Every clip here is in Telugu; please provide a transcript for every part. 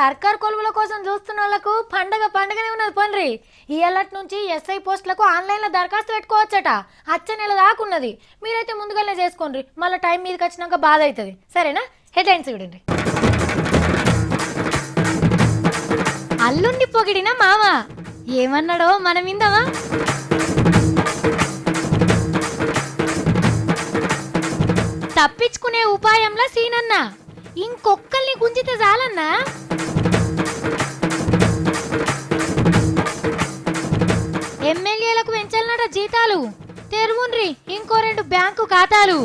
సర్కార్ కొలువుల కోసం చూస్తున్న వాళ్ళకు పండగనే ఉన్నది పండ్రి. ఈ అలర్ట్ నుంచి ఎస్ఐ పోస్టులకు ఆన్లైన్లో దరఖాస్తు పెట్టుకోవచ్చట. అచ్చ నెల దాకున్నది. మీరైతే ముందుగానే చేసుకోండి, మళ్ళీ టైం మీదకి వచ్చినాక బాధ అవుతుంది. సరేనా? హెడ్లైన్స్ చూడండి. అల్లుండి పొగిడిన మామ ఏమన్నాడో మనం విందామా? తప్పించుకునే ఉపాయంలో సీనన్న ఇంకొక్కల్ని గుంజితే చాలన్నా. ఎమ్మెల్యేలకు పెంచాలన్నట జీతాలు. తెరువుండ్రి ఇంకో 2 బ్యాంకు ఖాతాలు.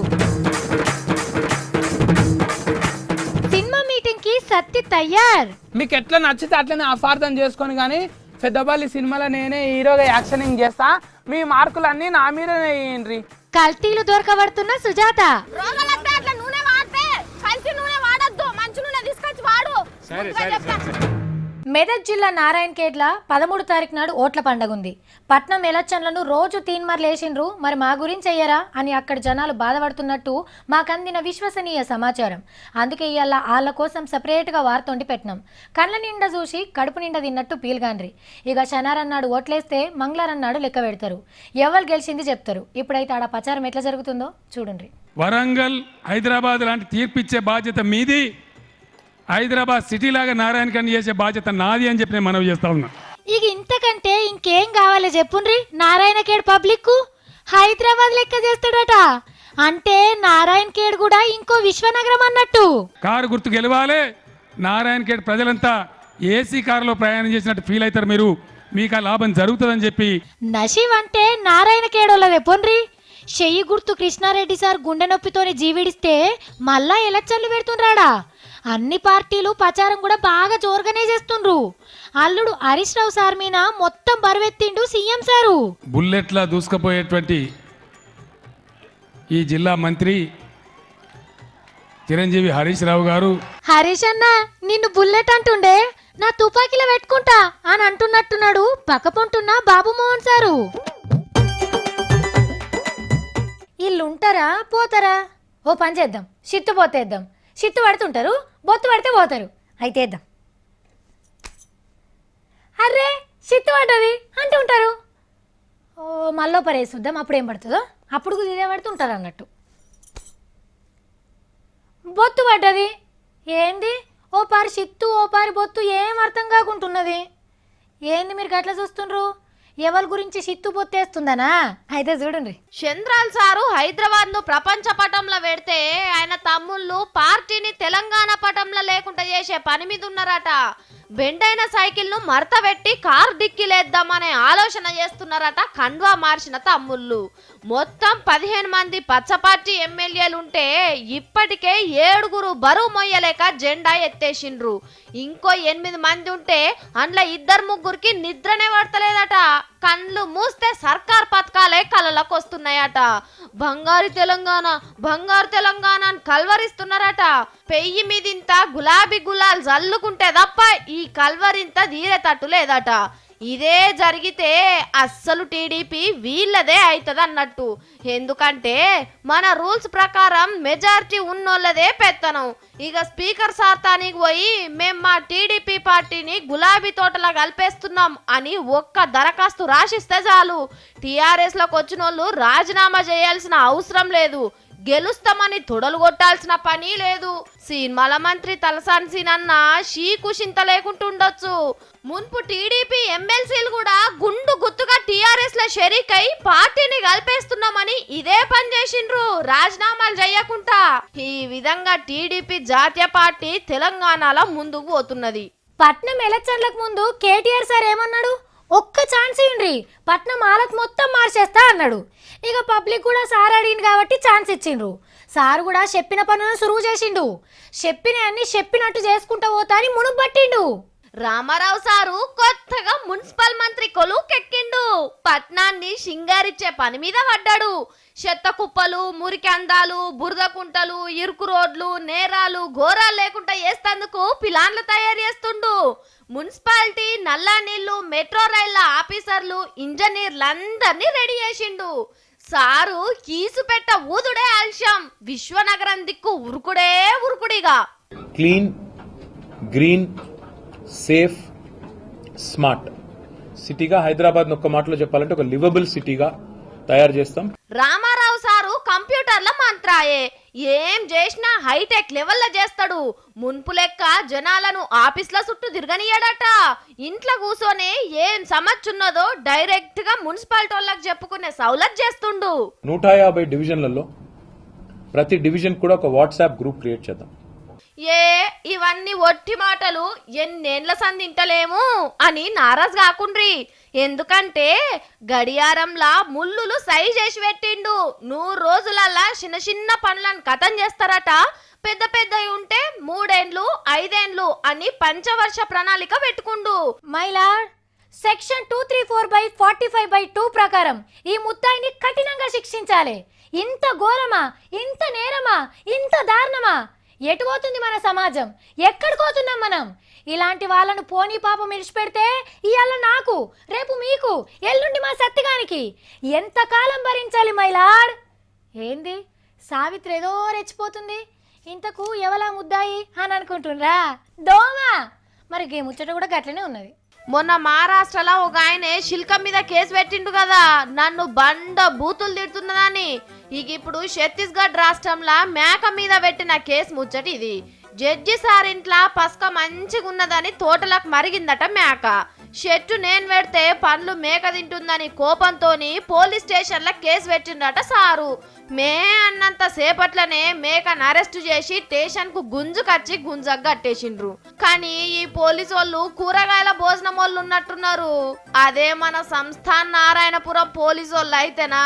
సినిమా మీటింగ్ కి సత్తి తయార్. మీకు ఎట్లా నచ్చితే అట్లనే అపార్థం చేసుకొని కానీ పెద్దపల్లి సినిమాలో నేనే హీరోగా యాక్షనింగ్ చేస్తా. మీ మార్కులన్నీ నా మీదనే వేయండి. కల్తీలు దొరకబడుతున్న సుజాత. మెదక్ జిల్లా నారాయణఖేడ్ల 13 తారీఖు నాడు ఓట్ల పండుగ ఉంది. పట్నం ఎలక్షన్లను రోజు తీన్మార్లు వేసిండ్రు, మరి మా గురించి అయ్యారా అని అక్కడ జనాలు బాధపడుతున్నట్టు మాకందిన విశ్వసనీయ సమాచారం. అందుకే ఇవాళ వాళ్ళ కోసం సపరేట్గా వార్తొండి పెట్టినాం. కళ్ళ నిండా చూసి కడుపు నిండా తిన్నట్టు పీల్గాండ్రి. ఇక శనారన్నాడు ఓట్లేస్తే మంగళారన్నాడు లెక్క పెడతారు. ఎవరు గెలిచింది చెప్తారు. ఇప్పుడైతే ఆడ ప్రచారం ఎట్లా జరుగుతుందో చూడండి. వరంగల్, హైదరాబాద్ లాంటి తీర్పిచ్చే బాధ్యత మీది. హైదరాబాద్ సిటీ లాగా నారాయణఖేడ్ చేసే బాధ్యత నాది అని చెప్పి నేను మనవి చేస్తా ఉన్నా. ఇక ఇంతకంటే ఇంకేం కావాలి చెప్పుండ్రి. నారాయణఖేడ్ పబ్లిక్ హైదరాబాద్ లెక్క చేస్తాడట. అంటే నారాయణఖేడ్ కూడా ఇంకో విశ్వనగరం అన్నట్టు. కారు గుర్తు గెలవాలి. నారాయణఖేడ్ ప్రజలంతా ఏసీ కారులో ప్రయాణం చేసినట్టు ఫీల్ అవుతారు. మీరు మీకు ఆ లాభం జరుగుతుందని చెప్పి. నషీవ్ అంటే నారాయణఖేడోళ్ళదే పొండ్రి. చెయ్యి గుర్తు కృష్ణారెడ్డి సార్ గుండె నొప్పితోని జీవిడిస్తే మళ్ళా ఎలక్షన్లు పెడుతుండ్రాడా. అన్ని పార్టీలు ప్రచారం కూడా బాగా జోరుగానే చేస్తుండ్రు. అల్లుడు హరీష్ రావు సార్ మీద మొత్తం బరువెత్తిండు సీఎం సారు. బుల్లెట్లా దూసుకుపోయేటువంటి ఈ జిల్లా మంత్రి చిరంజీవి హరీష్ రావు గారు. హరీష్ అన్న నిన్ను బుల్లెట్ అంటుండే, నా తుపాకీలో పెట్టుకుంటా అని అంటున్నట్టున్నాడు పక్కపొంటున్న బాబు మోహన్ సారు. వీళ్ళుంటారా పోతారా? ఓ పని చేద్దాం, షిత్తు పోతేద్దాం. షిత్తు పడుతుంటారు, బొత్తు పడితే పోతారు. అయితే వేద్దాం. అర్రే షిత్తు పడ్డది అంటూ ఉంటారు. ఓ మళ్ళీ పరేసుద్దాం, అప్పుడు ఏం పడుతుందో అప్పుడు ఇదే పడుతుంటారు అన్నట్టు. బొత్తు పడ్డది ఏంది? ఓ పారి షిత్తు ఓ పారి బొత్తు ఏం అర్థం కాకుంటున్నది. ఏంది మీరు గట్లా చూస్తుండ్రు? ఎవరి గురించి షిత్తు పొత్తేస్తుందనా? అయితే చూడండి. చంద్రాల్ సారు హైదరాబాద్ ను ప్రపంచ పటంలో పెడితే ఆయన తమ్ముళ్ళు పార్టీని తెలంగాణ పటంలో లేకుండా చేసే పని మీద ఉన్నారట. బెండైన సైకిల్ ను మడత పెట్టి కారు డిక్కిలేద్దామనే ఆలోచన చేస్తున్నారట కండ్వా మార్చిన తమ్ముళ్ళు. మొత్తం 15 మంది పచ్చపార్టీ ఎమ్మెల్యేలుంటే ఇప్పటికే 7 బరువు మొయ్యలేక జెండా ఎత్తేసిండ్రు. ఇంకో 8 మంది ఉంటే అందులో 2-3కి నిద్రనే పడతలేదట. కళ్ళు మూస్తే సర్కార్ పథకాలే కళ్ళలకు వస్తున్నాయట. బంగారు తెలంగాణ అని కల్వరిస్తున్నారట. పెయ్యి మీదింత గులాబీ గులాలు జల్లుకుంటే తప్ప ఈ కల్వరింత తీరేటట్టు లేదట. ఇదే జరిగితే అస్సలు టీడీపీ వీళ్ళదే అవుతుంది అన్నట్టు. ఎందుకంటే మన రూల్స్ ప్రకారం మెజారిటీ ఉన్నోళ్ళదే పెత్తనం. ఇక స్పీకర్ సార్తానికి పోయి మేము మా టీడీపీ పార్టీని గులాబీ తోటలా కలిపేస్తున్నాం అని ఒక్క దరఖాస్తు రాసిస్తే చాలు. టీఆర్ఎస్లోకి వచ్చిన వాళ్ళు రాజీనామా చేయాల్సిన అవసరం లేదు, గెలుస్తామని తొడలు కొట్టాల్సిన పని లేదు. సినిమాల మంత్రి తలసాని సీనన్న షీకుషింత లేకుంటుండొచ్చు. మున్పు టీడీపీ ఎమ్మెల్సీలు కూడా గుండు గుత్తుగా టీఆర్ఎస్ లో షరీకై పార్టీని కలిపేస్తున్నామని ఇదే పని చేసిండ్రు రాజీనామాలు చేయకుండా. ఈ విధంగా టీడీపీ జాతీయ పార్టీ తెలంగాణలో ముందుకు పోతున్నది. పట్నం ఎలక్షన్లకు ముందు కేటీఆర్ సార్ ఏమన్నాడు? ఒక్క ఛాన్స్ ఇవ్వండి, పట్నం ఆలత్ మొత్తం మార్చేస్తా అన్నాడు. ఇక పబ్లిక్ కూడా సార్ అడిగింది కాబట్టి ఛాన్స్ ఇచ్చిండ్రు. సార్ కూడా చెప్పిన పనులను సురువు చేసిండు. చెప్పిన అన్ని చెప్పినట్టు చేసుకుంటా పోతా అని మునుగు పట్టిండు. రామారావు సారు కొత్తగా మున్సిపల్ మంత్రి కొలువుకెక్కిండు. పట్నాన్ని సింగారిచ్చే పని మీద పడ్డాడు. చెత్త కుప్పలు, మురికి అందాలు, బురద కుంటలు, ఇరుకు రోడ్లు, నేరాలు, ఘోరాలు లేకుండా చేస్తేందుకు ప్లాన్లు తయారు చేస్తుండు. మున్సిపాలిటీ, నల్లా నీళ్లు, మెట్రో రైళ్ల ఆఫీసర్లు, ఇంజనీర్లందరినీ రెడీ చేసిండు. సారు కీసు పెట్ట ఊదుడే ఆలస్యం, విశ్వనగరం దిక్కు ఉరుకుడే ఉరుకుడిగా. క్లీన్, గ్రీన్ సేఫ్, స్మార్ట్ సిటీగా హైదరాబాద్ ఒక్క మాటలో చెప్పాలంటే ఒక లివబుల్ సిటీగా తయారు చేస్తాం. రామారావు సారు కంప్యూటర్ల మంత్రాయే, ఏం చేసినా హైటెక్ లెవెల్లో చేస్తాడు. మున్పు లెక్క జనాలను ఆఫీస్ల చుట్టూ తిరగనియడట. ఇంట్లో కూర్చొని ఏం సమస్యున్నదో డైరెక్ట్ గా మున్సిపాలిటీ వాళ్ళకి చెప్పుకునే సౌలత్ చేస్తుండు. 150 డివిజన్లలో ప్రతి డివిజన్ కూడా ఒక వాట్సాప్ గ్రూప్ క్రియేట్ చేద్దాం. ఇవన్నీ ఒట్టి మాటలు, ఎన్నేళ్ల సందింటలేము అని నారాజ్ కాకుండ్రి. ఎందుకంటే గడియారంలా ముల్లులు సై చేసి పెట్టిండు. 100 రోజులల్లా చిన్న చిన్న పనులను కథం చేస్తారట. పెద్ద పెద్దవి ఉంటే 3 ఏండ్లు 5 ఏండ్లు అని పంచవర్ష ప్రణాళిక పెట్టుకుండు. మైలాడ్ సెక్షన్ 234/45/2 ప్రకారం ఈ ముద్దాయిని కఠినంగా శిక్షించాలి. ఇంత ఘోరమా, ఇంత నేరమా, ఇంత దారుణమా? ఎటు పోతుంది మన సమాజం? ఎక్కడికి పోతున్నాం మనం? ఇలాంటి వాళ్ళను పోనీ పాపం విడిచిపెడితే ఇవాళ నాకు, రేపు మీకు, ఎల్లుండి మా సత్తిగానికి ఎంతకాలం భరించాలి మైలాడ్? ఏంది సావిత్రి ఏదో రెచ్చిపోతుంది, ఇంతకు ఎవలా ముద్దాయి అని అనుకుంటుండ్రా? దోమా మరి గే ముచ్చట కూడా గట్లనే ఉన్నది. మొన్న మహారాష్ట్రలో ఒక ఆయన శిల్కం మీద కేసు పెట్టిండు కదా, నన్ను బండ బూతులు తిడుతున్నదని. ఇక ఇప్పుడు ఛత్తీస్గఢ్ రాష్ట్రంలో మేక మీద పెట్టిన కేసు ముచ్చట ఇది. జడ్జి సార్ ఇంట్లో పసక మంచిగా ఉన్నదని తోటలకు మరిగిందట మేక. చెట్టు నేను పెడితే పండ్లు మేక తింటుందని కోపంతోని పోలీస్ స్టేషన్లో కేసు పెట్టిండట సారు. మే అన్నంత సేపట్లనే మేకను అరెస్టు చేసి స్టేషన్ కు గుంజుకచ్చి గుంజగట్టేసిండ్రు. కానీ ఈ పోలీసు వాళ్ళు కూరగాయల భోజనం వాళ్ళు ఉన్నట్టున్నారు. అదే మన సంస్థాన్ నారాయణపురం పోలీసు వాళ్ళు అయితేనా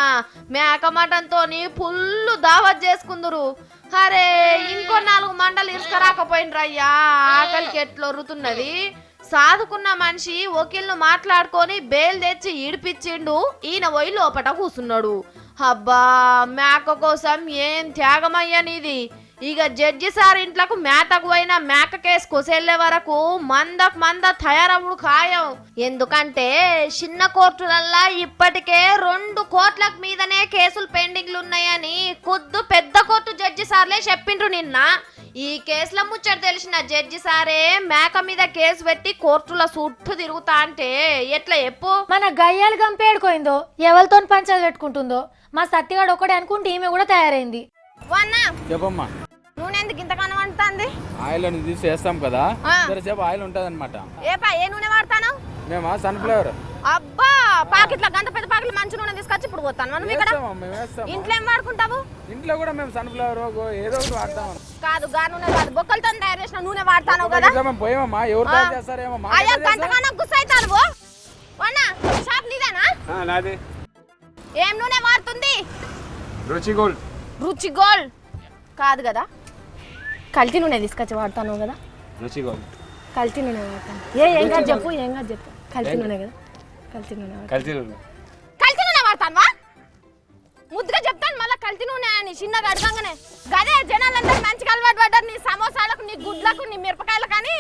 మేక మటన్తోని ఫుల్లు దావత్ చేసుకుందరు. అరే ఇంకో 4 మండలు ఇసుకరాకపోయినరయ్యా, ఆకలికి ఎట్లొరుతున్నది. సాదుకున్న మనిషి వకీల్ను మాట్లాడుకొని బెయిల్ తెచ్చి ఈడిపించిండు. ఈయన పోయి లోపట కూసున్నాడు. అబ్బా మేక కోసం ఏం త్యాగమయ్యా నీది. ఇక జడ్జి సార్ ఇంట్లోకి మేతకు పోయిన మేక కేసు కొసెళ్లే వరకు మంద తయారవుడు ఖాయం. ఎందుకంటే చిన్న కోర్టులల్లా ఇప్పటికే 2 కోట్లకు మీదనే కేసులు పెండింగ్లు ఉన్నాయని కొద్దు పెద్ద కోర్టు జడ్జి సార్లే చెప్పిండ్రు నిన్న. ఈ కేసుల ముచ్చట తెలిసిన జడ్జి సారే మేక మీద కేసు పెట్టి కోర్టుల చుట్టూ తిరుగుతా అంటే ఎట్లా చెప్పు? మన గయ్యాలు గంపేడుకోయిందో, ఎవరితో పంచాలు పెట్టుకుంటుందో మా సత్తిగాడు ఒకటే అనుకుంటే ఈమె కూడా తయారైంది. చెప్పమ్మా. నూనె ఎందుకు ఇంతగానో వండుతుంది? ఆయిల్ అని తీసి వేస్తాం కదా, సేపు ఆయిల్ ఉంటది అనమాట. ఏ నూనె వాడతాను? మేమా సన్ఫ్లవర్. అబ్బా పాకెట్ల గంట పెద్ద పాకెట్లు మంచి నూనె తీసుకొచ్చి ఇప్పుడు పోతాను. మనం ఇక్కడ ఇంట్లో ఏం వాడుకుంటావు? ఇంట్లో కూడా మేము సన్ఫ్లవర్ ఏదో ఒకటి వాడతాం. కాదు గా నూనె కాదు, బొక్కలతో తయారు చేసిన నూనె వాడతాను కదా. పోయామమ్మా, ఎవరు తయారు చేస్తారేమో. అయ్యా గంటగానో గుస్సైతాను. షాప్ నీదేనా? నాది. ఏం నూనె వాడుతుంది? రుచి గోల్డ్. రుచి గోల్డ్ కాదు కదా, కల్తీ నూనె తీసుకొచ్చి వాడతాను కదా. రుచి గోల్డ్ కల్తీ నూనె వాడతాను. ఏం కాదు చెప్పు, ఏం కాదు చెప్పు. కల్తీ నూనె కదా, కల్తీ నూనె కల్తీ నూనె వాడతాను. ముద్దుగా చెప్తాను మళ్ళీ కల్తీ నూనె అని చిన్నగా అడగంగానే. గదే జనాలందరూ మంచిగా అలవాటు పడ్డారు. నీ సమోసాలకు, నీ గుడ్లకు, నీ మిరపకాయలకు అని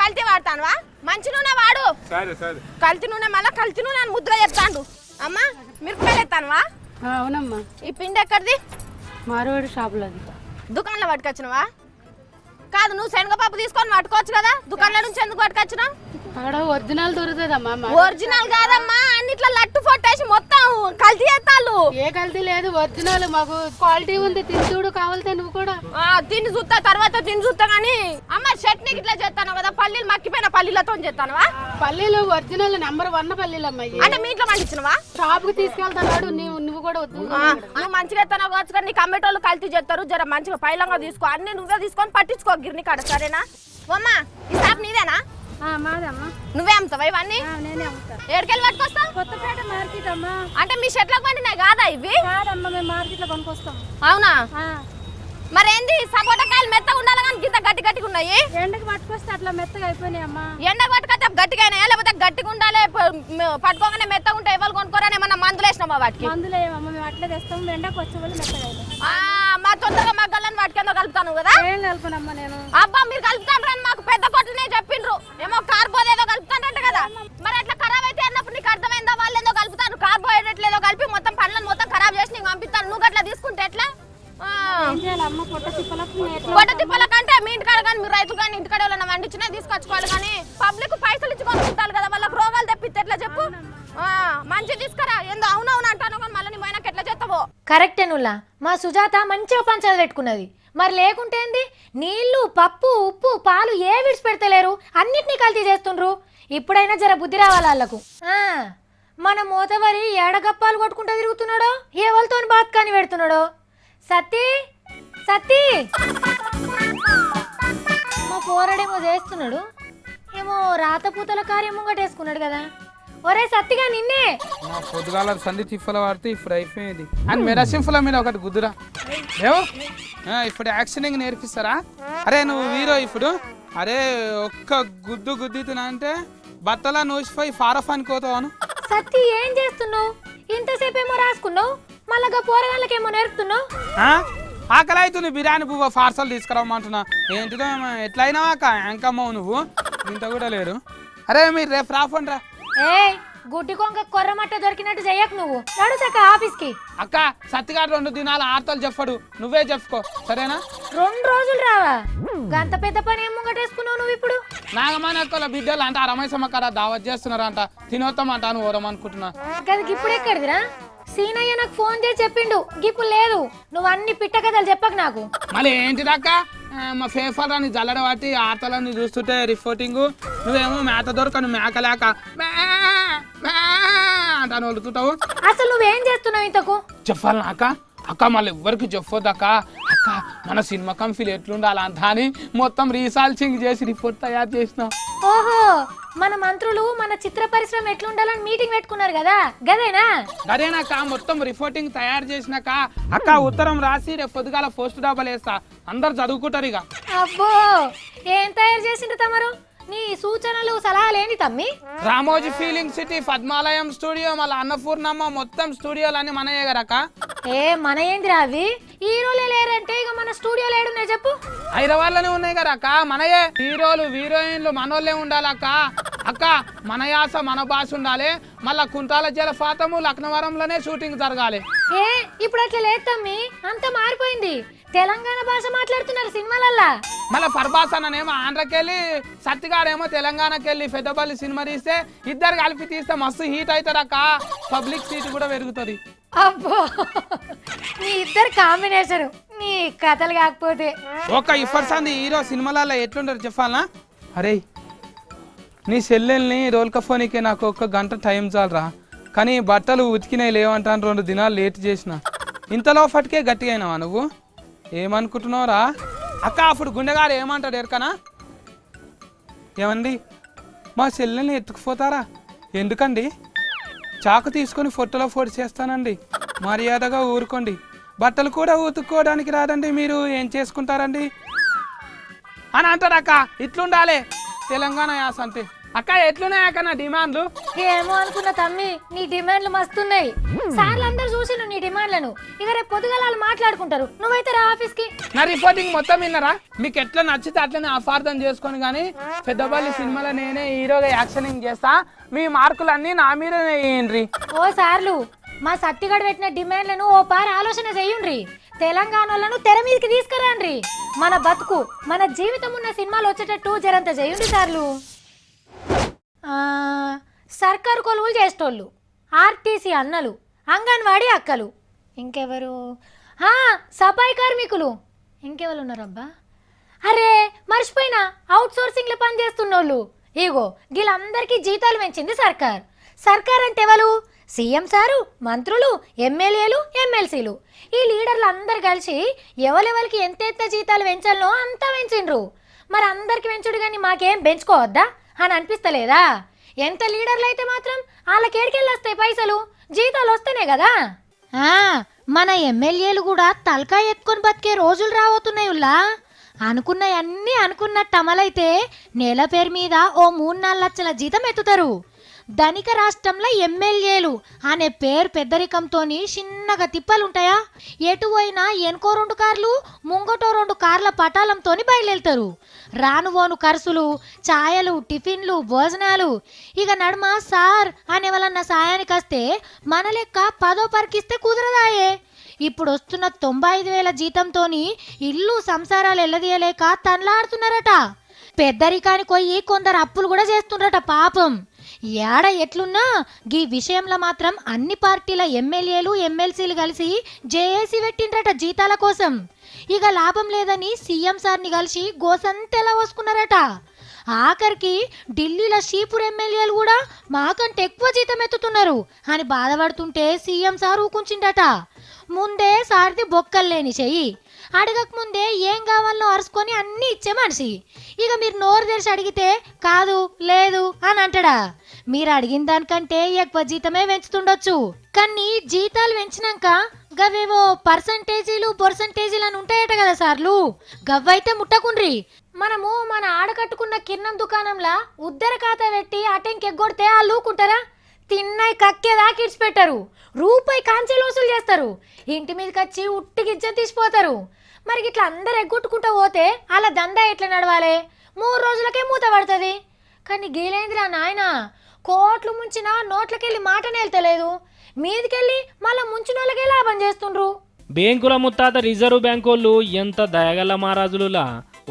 కల్తీ వాడతాను. మంచి నూనె వాడు. కల్తీ నూనె మళ్ళీ కల్తీ నూనె అని ముద్దుగా చెప్తాను. అమ్మా మిరపకాయలు ఎత్తానువా? అవునమ్మా. ఈ పిండి ఎక్కడిది? మార్వాడి షాపులో. దుకాణంలో పట్టుకొచ్చినవా? కాదు, నువ్వు శనగపప్పు తీసుకొని పట్టుకోవచ్చు కదా, దుకాణంలో నుంచి ఎందుకు పట్టుకొచ్చినావు? అక్కడ ఒరిజినల్ దొరుకుతుందమ్మా. ఒరిజినల్ కాదమ్మా, అన్నిట్లో లట్టు పొట్టేసి మొత్తం కల్తీ చేస్తాళ్ళు. ఏ కల్తీ లేదు, ఒరిజినల్. మాకు క్వాలిటీ ఉంది, తిని చూడు కావాలితే నువ్వు కూడా. తిని చూస్తా, తర్వాత తిని చూస్తా. కానీ అమ్మ చట్నీకి ఇట్లా చేస్తాను కదా, పల్లీలు మక్కిపోయిన పల్లీలతో చేస్తానువా? పల్లీలు ఒరిజినల్ నెంబర్ 1 పల్లీలు అమ్మాయి. అంటే మీ ఇంట్లో పండించినవా? షాప్ కి తీసుకెళ్తాడు. నువ్వు కూడా వద్దు. నువ్వు మంచిగా ఎత్తాను కావచ్చు, కానీ నీ కమ్మేటోళ్ళు కల్తీ చేస్తారు. జర మంచిగా పైలంగా తీసుకో, అన్ని నువ్వే తీసుకొని పట్టించుకో గిర్ని కాడ, సరేనా? అమ్మా ఈ షాప్ నీదేనా? మాదమ్మా. నువ్వే అమ్ముతావా ఇవన్నీ? నేనే అమ్ముతా. ఏడుకెళ్ళి పట్టుకొస్తావు? కొత్తపేట మార్కెట్ అమ్మా. అంటే మీ షెట్లకు పండినాయి కాదా ఇవి? కాదమ్మా, మేము మార్కెట్ లో కొనుక్కొస్తాం. అవునా? మరేంది సపోటా కాయలు మెత్తగా ఉండాలి కానీ గింత గట్టిగా ఉన్నాయి. ఎండకి పట్టుకొస్తే అట్లా మెత్తగా అయిపోయినాయి అమ్మా. ఎండకు పట్టుకొస్తే గట్టిగా అయినాయా, లేకపోతే గట్టిగా ఉండాలి పట్టుకోగానే మెత్తగా ఉంటాయి? ఎవరు కొనుక్కోరని ఏమన్నా మందులు వేసినామా వాటికి? మందులు ఏమమ్మా, మేము అట్లే తెస్తాము. ఎండకు వచ్చే వాళ్ళు మెత్తగా అయిపోయి. మా తొందరగా మగ్గలని వాటికి ఎందుకు కలుపుతాను కదా? ఏం కలుపునమ్మా నేను. అబ్బా మీరు కలుపుతాను మాకు పెద్ద కొట్టునే చెప్పిండ్రు. ఏమో కార్బోహైడ్రేట్ ఏదో కలుపుతానంట కదా. మరి అట్లా ఖరాబ్ అయితే అన్నప్పుడు నీకు అర్థమైందా? వాళ్ళు ఏదో కలుపుతాను, కార్బోహైడ్రేట్లు ఏదో కలిపి మొత్తం పండ్లను మొత్తం ఖరాబ్ చేసి నీకు పంపిస్తాను. నువ్వు అట్లా తీసుకుంటే ఎట్లా? ఏం చేయాలమ్మా? పొట్ట తిప్పలకు కంటే మీ ఇంటి కాడ కానీ మీరు రైతులు కానీ ఇంటికాడ వాళ్ళని వండించినా తీసుకొచ్చుకోవాలి కానీ పబ్లిక్ పైసలు ఇచ్చి కొనుక్కుంటారు కదా వాళ్ళకి రోగాలు తెప్పిస్తే ఎట్లా చెప్పు మంచి తీసుకురా ఏందో అవునవును అంటాను కానీ మళ్ళీ నీ పోయినాక ఎట్లా చేస్తావో. కరెక్టే నుల్లా, మా సుజాత మంచిగా పంచాలు పెట్టుకున్నది. మరి లేకుంటే ఏంది, నీళ్లు పప్పు ఉప్పు పాలు ఏ విడిచి పెడతలేరు, అన్నిటినీ కల్తీ చేస్తుండ్రు. ఇప్పుడైనా జర బుద్ధి రావాలి వాళ్ళకు. మన మోతవరి ఏడగప్పాలు కొట్టుకుంటూ తిరుగుతున్నాడో, ఎవరితో బాత్కాని పెడుతున్నాడో. సత్తి సత్తి, మా పోరడేమో చేస్తున్నాడు, ఏమో రాతపూతల కార్యం ముంగటేసుకున్నాడు కదా. ఒరే సత్తిగా నిన్నే. మా పొద్దుగాల సంధి తిప్పల వాడితే ఇప్పుడు అయిపోయేది అని మెరసింఫల మీద ఒకటి గుద్దురా ఏవో. ఇప్పుడు యాక్షనింగ్ నేర్పిస్తారా? అరే నువ్వు హీరో ఇప్పుడు. అరే ఒక్క గుద్దు గుద్దుతున్నా అంటే బట్టలా నూసిపోయి ఫారఫ్ అనుకోతాను. సత్తి ఏం చేస్తున్నావు? ఇంతసేపు ఏమో రాసుకున్నావు, మళ్ళా పోరగాళ్ళకేమో నేర్పుతున్నావు. ఆకలి అవుతుంది, బిర్యానీ పువ్వు పార్సల్ తీసుకురామంటున్నా. ఏంటిదో ఎట్లయినా యాంకమ్మవు నువ్వు, ఇంత కూడా లేరు. అరే మీరు రేపు రాఫండ్రా. ఏ గుడ్డి కొంగ కొర్రమట్ట దొరికినట్టు చెయ్యకు నువ్వు. నడుసక్క ఆఫీస్కి. అక్క సత్తిగాడు 2 దినాలు ఆర్తలు చెప్పడు, నువ్వే చెప్పుకో సరేనా? 2 రోజులు రావా? గంత పెద్ద పని ఏం ముంగటేసుకున్నావు నువ్వు ఇప్పుడు? నాగమానక్కల బిడ్డలు అంట రమేశమ్మ కాడ దావత్ చేస్తున్నారంట, తినొత్తామంట అని ఓరమనుకుంటున్నా. గదికి ఇప్పుడు ఎక్కడిదిరా? సీనయ్య నాకు ఫోన్ చేసి చెప్పిండు గిప్పుడు లేదు. నువ్వు అన్ని పిట్ట కథలు చెప్పకు నాకు. మళ్ళీ ఏంటిదక్క మా ఫేఫర్ అని జల్లడ పట్టి ఆర్తలన్నీ చూస్తుంటే రిపోర్టింగ్, నువ్వేమో మేత దొరకను మేకలేక అంటాను వదులుతుంటావు. అసలు నువ్వేం చేస్తున్నావు ఇంతకు? చెప్పాలి అక్క. అక్క మళ్ళీ ఎవరికి చెప్పొద్దక్క. అక్క మన సినిమా కంపెనీలు ఎట్లుండాలంట అని మొత్తం రీసాల్చింగ్ చేసి రిపోర్ట్ తయారు చేసినాం. ఓహో, మన మంత్రులు మన చిత్ర పరిశ్రమ ఎట్లుండాలని మీటింగ్ పెట్టుకున్నారు కదా, గదేనా? గదేనాక మొత్తం రిపోర్టింగ్ తయారు చేసినాక అక్క ఉత్తరం రాసి రేపు పొద్దుగాల పోస్ట్ డబ్బలు వేస్తా, అందరు చదువుకుంటారు ఇక. అబ్బో, ఏం తయారు చేసిండ్రు తమరు? నీ సూచనలు సలహాలు ఏంటి తమ్మి? రామోజీ ఫీలింగ్ సిటీ, పద్మాలయం స్టూడియో, మళ్ళీ అన్నపూర్ణమ్మ మొత్తం స్టూడియోలు అన్ని మనయే కదక్క. ఏ మన ఏందిరా అవి? హీరోలే లేరంటే ఇక మన స్టూడియోలు ఏడున్నాయి చెప్పు? హైదరాబాద్లోనే ఉన్నాయి కదా అక్క మనయే. హీరోలు హీరోయిన్లు మనోళ్ళే ఉండాలక్క. అక్క మన యాస మన భాష ఉండాలి. మళ్ళా కుంటాల జలపాతము లక్నవరంలోనే షూటింగ్ జరగాలి. ఏ ఇప్పుడు అట్లా లేదు తమ్మి, అంత మారిపోయింది. తెలంగాణ భాష మాట్లాడుతున్నారు సినిమాలల్లా. మళ్ళీ పర్బాసనేమో ఆంధ్రకెళ్ళి, సత్తిగారేమో తెలంగాణకి వెళ్ళి పెద్దపల్లి సినిమా తీస్తే ఇద్దరు కలిపి తీస్తే మస్తు హీట్ అవుతారక్క. పబ్లిక్ సీట్ కూడా పెరుగుతుంది. అబ్బో, నీ ఇద్దరు కాంబినేషన్, నీ కథలు కాకపోతే. ఒక ఇఫర్సంది హీరో సినిమాలలో ఎట్లుంటారు చెప్పాలనా? అరే నీ సెల్లెల్ని రోల్కఫోనికే నాకు 1 గంట టైం చాలరా, కానీ బట్టలు ఉతికినాయి లేవంటాను 2 దినాలు లేట్ చేసిన. ఇంతలో ఫట్కే గట్టిగా అయినావా నువ్వు? ఏమనుకుంటున్నావురా అక్క? అప్పుడు గుండెగారు ఏమంటాడు ఎరకనా? ఏమండి మా సెల్లెల్ని ఎత్తుకుపోతారా? ఎందుకండి? చాకు తీసుకొని ఫోటోలో ఫోటో చేస్తానండి, మర్యాదగా ఊరుకోండి. బట్టలు కూడా ఉతుక్కోవడానికి రాదండి, మీరు ఏం చేసుకుంటారండి అని అంటారు అక్క. ఇట్లుండాలి తెలంగాణ యాస అంతే. అక్క ఎట్లున్నాయి అక్క నా డిమాండ్లు? ఏమో అనుకున్న తమ్మి, నీ డిమాండ్లు మస్తున్నాయి. సార్లు అందరు చూసిండు నీ డిమాండ్లను. ఇక రేపు పొద్దుగాల వాళ్ళు మాట్లాడుకుంటారు, నువ్వైతే రా ఆఫీస్కి. నా రిపోర్టింగ్ మొత్తం విన్నారా? మీకు ఎట్లా నచ్చితే అట్లనే అపార్థం చేసుకొని కానీ పెద్దపల్లి సినిమాలో నేనే హీరోగా యాక్షనింగ్ చేస్తా, మీ మార్కులన్నీ నా మీదనే వేయండి. ఓ సార్లు, మా సత్తిగడు పెట్టిన డిమాండ్లను ఓ పారి ఆలోచన చెయ్యండ్రి. తెలంగాణలను తెర మీదకి తీసుకురాండ్రి. మన బతుకు మన జీవితం ఉన్న సినిమాలు వచ్చేటట్టు జరంత చేయండి సార్లు. సర్కారు కొలువులు చేసేటోళ్ళు, ఆర్టీసీ అన్నలు, అంగన్వాడీ అక్కలు, ఇంకెవరు, సఫాయి కార్మికులు, ఇంకెవరు ఉన్నారబ్బా? అరే మర్చిపోయినా, అవుట్ సోర్సింగ్లో పనిచేస్తున్నోళ్ళు. ఇగో వీళ్ళందరికీ జీతాలు పెంచింది సర్కార్. సర్కార్ అంటే ఎవరు? సీఎం సారు, మంత్రులు, ఎమ్మెల్యేలు, ఎమ్మెల్సీలు. ఈ లీడర్లు అందరు కలిసి ఎవరెవరికి ఎంత జీతాలు పెంచాలనో అంతా పెంచిండ్రు. మరి అందరికి పెంచుడు కానీ మాకేం పెంచుకోవద్దా అని అనిపిస్తలేదా? ఎంత లీడర్లు అయితే మాత్రం వాళ్ళకి ఏడికెళ్ళి వస్తాయి పైసలు, జీతాలు వస్తేనే కదా. మన ఎమ్మెల్యేలు కూడా తలకాయ ఎత్తుకొని బతికే రోజులు రాబోతున్నాయుల్లా. అనుకున్నవి అన్నీ అనుకున్నట్టు అమలైతే నెల పేరు మీద ఓ 3-4 లక్షల జీతం ఎత్తుతారు. ధనిక రాష్ట్రంలో ఎమ్మెల్యేలు అనే పేరు పెద్దరికంతోని చిన్నగా తిప్పలుంటాయా? ఎటు పోయినా ఎనుకో 2 కార్లు ముంగటో 2 కార్ల పటాలంతోని బయలుదేరుతారు. రానువోను ఖర్చులు, ఛాయలు, టిఫిన్లు, భోజనాలు. ఇక నడుమ సార్ అనే వాళ్ళన్న సాయానికి వస్తే మన లెక్క 10వ పరికిస్తే కుదరదాయే. ఇప్పుడు వస్తున్న 95,000 జీతంతోని ఇల్లు సంసారాలు ఎల్లదీయలేక తనలాడుతున్నారట. పెద్దరికానికి పోయి కొందరు అప్పులు కూడా చేస్తుండ్రట పాపం. ఏడ ఎట్లున్నా ఈ విషయంలో మాత్రం అన్ని పార్టీల ఎమ్మెల్యేలు ఎమ్మెల్సీలు కలిసి జేఏసీ పెట్టిండ్రట జీతాల కోసం. ఇక లాభం లేదని సీఎం సార్ని కలిసి గోసంతెలా పోసుకున్నారట. ఆఖరికి ఢిల్లీలో షీపూర్ ఎమ్మెల్యేలు కూడా మాకంటే ఎక్కువ జీతం ఎత్తుతున్నారు అని బాధపడుతుంటే సీఎం సార్ ఊకుంచిండట. ముందే సార్ది బొక్కల్లేని చెయ్యి, అడగక ముందే ఏం కావాలో అరుచుకొని అన్నీ ఇచ్చే మనిషి. ఇక మీరు నోరు తెరిచి అడిగితే కాదు లేదు అని అంటాడా. మీరు అడిగిన దానికంటే ఎక్కువ జీతమే పెంచుతుండొచ్చు, కానీ జీతాలు పెంచినాక గవేవో పర్సంటేజీలు అని ఉంటాయట కదా సార్లు, గవ్వైతే ముట్టకుండ్రి. మనము మన ఆడకట్టుకున్న కిరణం దుకాణంలా ఉద్దర ఖాతా పెట్టి అటెంకెగ్గొడితే ఆ లూకుంటారా? తిన్నాయి కక్కేదాకా ఇడిచిపెట్టారు, రూపాయి కాంచెలు వసూలు చేస్తారు, ఇంటి మీదకి వచ్చి ఉట్టికి ఇజ్జత్ తీసిపోతారు. మరి ఇట్లా అందరు ఎగ్గొట్టుకుంటూ పోతే అలా దందా ఎట్లా నడవాలి? 3 రోజులకే మూత పడుతుంది. కానీ గీలేంద్రా నాయన, కోట్లు ముంచిన నోట్లకెళ్ళి మాట నేల్తలేదు, మీదికెళ్ళి మళ్ళీ ముంచిన వాళ్ళకే లాభం చేస్తుండ్రు. బ్యాంకుల ముత్తాత రిజర్వ్ బ్యాంక్ వాళ్ళు ఎంత దయగల మహారాజులులా.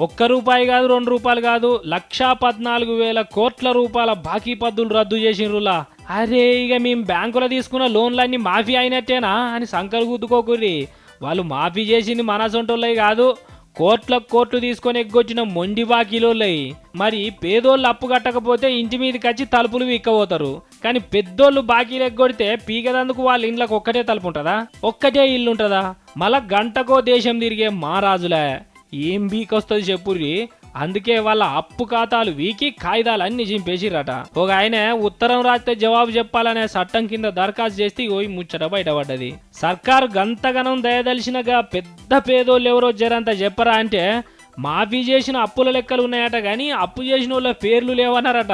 ₹1 కాదు, ₹2 కాదు, 1,14,000 కోట్ల రూపాయల బాకీ పద్దులు రద్దు చేసిండ్రులా. అరే ఇక మేము బ్యాంకులో తీసుకున్న లోన్లన్నీ మాఫీ అయినట్టేనా అని సంకలు గుద్దుకోకుర్రి. వాళ్ళు మాఫీ చేసింది మన సొంటోళ్ళయి కాదు, కోట్లు తీసుకొని ఎగ్గొచ్చిన మొండి బాకీలోళ్ళయి. మరి పేదోళ్ళు అప్పు కట్టకపోతే ఇంటి మీదకి వచ్చి తలుపులు వీక్కపోతారు, కానీ పెద్దోళ్ళు బాకీలు ఎగ్గొడితే పీకదందుకు వాళ్ళ ఇంట్లోకి ఒక్కటే తలుపు ఉంటుందా, ఒక్కటే ఇల్లు ఉంటుందా? మళ్ళా గంటకో దేశం తిరిగే మహారాజులే. ఏం బీకొస్తుంది చెప్పుర్రి. అందుకే వాళ్ళ అప్పు ఖాతాలు వీకి కాయిదాలన్నీ చింపేసిరట. ఒక ఆయన ఉత్తరం రాస్తే జవాబు చెప్పాలనే చట్టం కింద దరఖాస్తు చేస్తే పోయి ముచ్చట బయటపడ్డది. సర్కారు గంతగనం దయదలిసినగా పెద్ద పేదోళ్ళు ఎవరో జరంత చెప్పరా అంటే మాఫీ చేసిన అప్పుల లెక్కలు ఉన్నాయట, కానీ అప్పు చేసిన వాళ్ళ పేర్లు లేవన్నారట.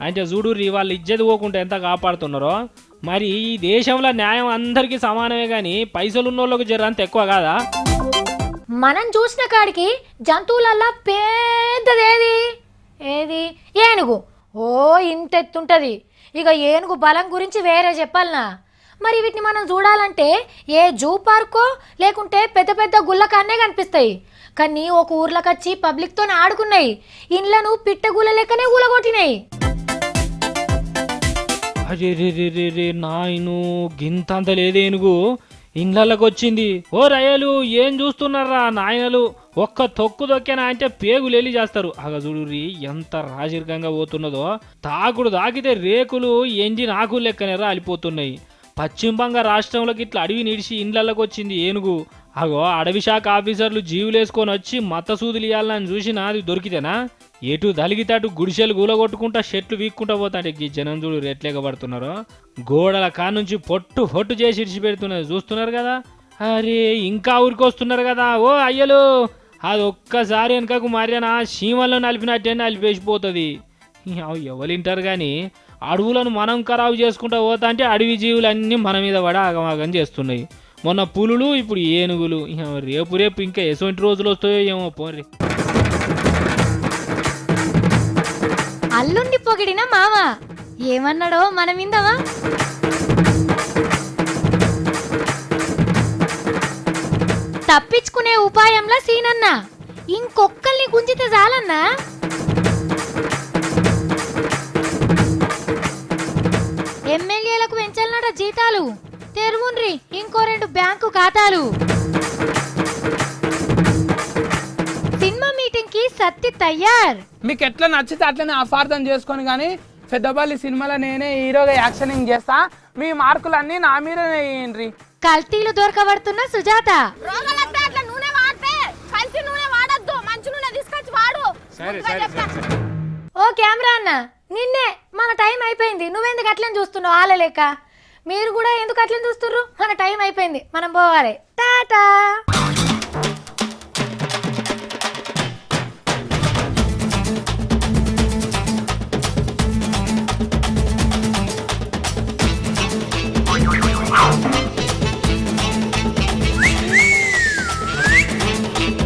అంటే చూడుర్రి వాళ్ళు ఇజ్జత్ పోకుండా ఎంత కాపాడుతున్నారో. మరి ఈ దేశంలో న్యాయం అందరికీ సమానమే, కానీ పైసలున్నోళ్ళకు జరంత ఎక్కువ కాదా? మనం చూసిన కాడికి జంతువులల్లా పెద్దదేది ఏది? ఏనుగు. ఓ ఇంత ఎత్తుంటది. ఇక ఏనుగు బలం గురించి వేరే చెప్పాలనా? మరి వీటిని మనం చూడాలంటే ఏ జూ పార్కో లేకుంటే పెద్ద పెద్ద గుళ్ళకాన్నే కనిపిస్తాయి. కానీ ఒక ఊర్లోకి వచ్చి పబ్లిక్తో ఆడుకున్నాయి, ఇండ్లను పిట్టగుళ్ళ లెక్కనే ఊలగొట్టినాయి. అరే రే నాయను, గింతంత లేదేనుగు ఇండ్లకి వచ్చింది. ఓ రయ్యలు ఏం చూస్తున్నారా నాయనలు, ఒక్క తొక్కు దొక్కేనా అంటే పేగులేలి చేస్తారు. అగ చూడుర్రి ఎంత రాజరికంగా పోతున్నదో. తాకుడు తాకితే రేకులు ఎంజిన్ ఆకులు లెక్కనే రాలిపోతున్నాయి. పశ్చిమ బంగ రాష్ట్రంలోకి ఇట్లా అడవి నిడిచి ఇండ్లకి వచ్చింది ఏనుగు. అగో అడవి శాఖ ఆఫీసర్లు జీవులేసుకొని వచ్చి మత సూదులు ఇవ్వాలని చూసినా అది దొరికితేనా? ఎటు దలిగితాటు గుడిసెలు గూలగొట్టుకుంటా షెట్లు వీక్కుంటా పోతాంటే ఈ జనం చూడు రెట్లేకబడుతున్నారో. గోడల కానుంచి పొట్టు చేసి ఇడిచిపెడుతున్నది చూస్తున్నారు కదా. అరే ఇంకా ఊరికొస్తున్నారు కదా. ఓ అయ్యలు, అది ఒక్కసారి వెనకకు మర్యానా సీమల్లో నలిపినట్టే నలిపేసిపోతుంది. ఎవరింటారు కానీ అడవులను మనం ఖరాబు చేసుకుంటా పోతా అంటే అడవి జీవులన్నీ మన మీద పడి ఆగమాగం చేస్తున్నాయి. మొన్న పులులు, ఇప్పుడు ఏనుగులు. రేపు ఇంకా ఎటువంటి రోజులు వస్తాయో ఏమో పోర్రి. అల్లుండి పొగిడిన మామ ఏమన్నాడో మనం విందామా? తప్పించుకునే ఉపాయంలా సీనన్న, ఇంకొక్కల్ని గుంజితే చాలన్నా. ఎమ్మెల్యేలకు పెంచాలన్నట జీతాలు, తెరువుండ్రి ఇంకో 2 బ్యాంకు ఖాతాలు. సినిమా మీటింగ్ కి సత్తి తయార్. మీకు ఎట్లా నచ్చితే అట్లనే అపార్థం చేసుకొని, కానీ పెద్దపల్లి సినిమాలో నేనే హీరోగా యాక్షనింగ్ చేస్తా, మీ మార్కులన్నీ నా మీదనే వేయండి. కల్తీలు దొరకబడుతున్న సుజాత. రోగాలంటే అట్లా నూనె వాడితే కల్తీ నూనె వాడద్దు, మంచి నూనె తీసుకొచ్చి వాడు. ఓ కెమెరా అన్న, నిన్నే మన టైం అయిపోయింది, నువ్వెందుకు అట్లని చూస్తున్నావు ఆలలేక? మీరు కూడా ఎందుకు అట్లని చూస్తుర్రు? మన టైం అయిపోయింది, మనం పోవాలి. టాటా.